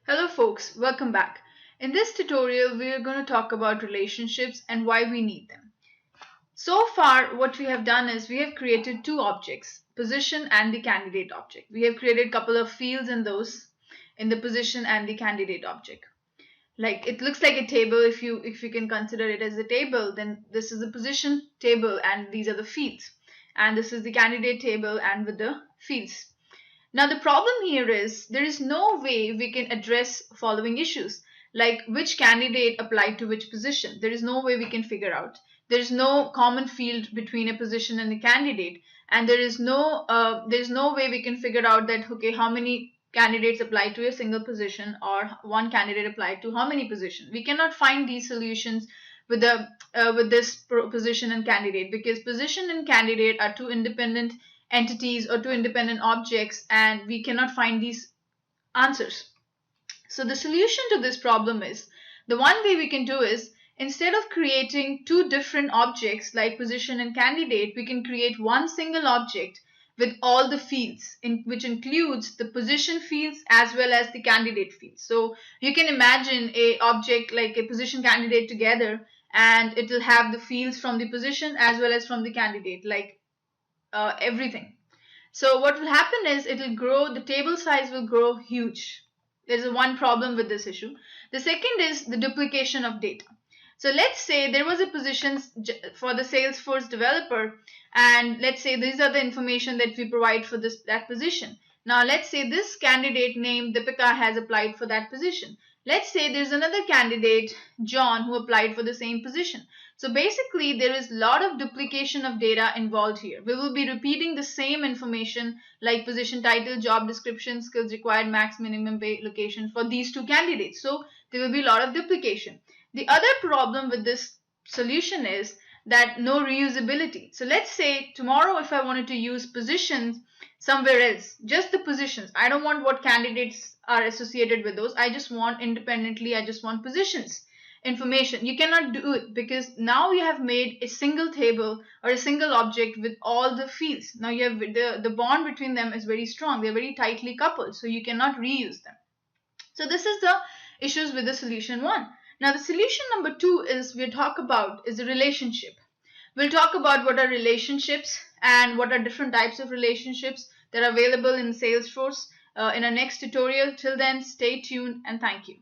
Hello folks, welcome back. In this tutorial, we are going to talk about relationships and why we need them. So far, what we have done is we have created two objects, position and the candidate object. We have created a couple of fields in those, in the position and the candidate object. Like it looks like a table. If you can consider it as a table, then this is the position table and these are the fields. And this is the candidate table and with the fields. Now, the problem here is there is no way we can address following issues like which candidate applied to which position. There is no way we can figure out. There is no common field between a position and a candidate, and there is no way we can figure out that okay, how many candidates apply to a single position or one candidate applied to how many positions. We cannot find these solutions with this position and candidate because position and candidate are two independent entities or two independent objects and we cannot find these answers. So the solution to this problem is the one way we can do is instead of creating two different objects like position and candidate, we can create one single object with all the fields which includes the position fields as well as the candidate fields. So you can imagine a object like a position candidate together and it will have the fields from the position as well as from the candidate like everything. So what will happen is it will grow, the table size will grow huge. There's one problem with this issue. The second is the duplication of data. So let's say there was a position for the Salesforce developer, and let's say these are the information that we provide for that position. Now let's say this candidate named Deepika has applied for that position. Let's say there's another candidate, John, who applied for the same position. So basically there is a lot of duplication of data involved here. We will be repeating the same information like position title, job description, skills required, max, minimum pay, location for these two candidates. So there will be a lot of duplication. The other problem with this solution is that no reusability. So let's say tomorrow if I wanted to use positions somewhere else, just the positions. I don't want what candidates are associated with those. I just want positions information. You cannot do it because now you have made a single table or a single object with all the fields. Now you have the bond between them is very strong. They're very tightly coupled, so you cannot reuse them. So this is the issues with the solution one. Now the solution number two is we'll talk about is a relationship. We'll talk about what are relationships and what are different types of relationships that are available in Salesforce in our next tutorial. Till then, stay tuned and thank you.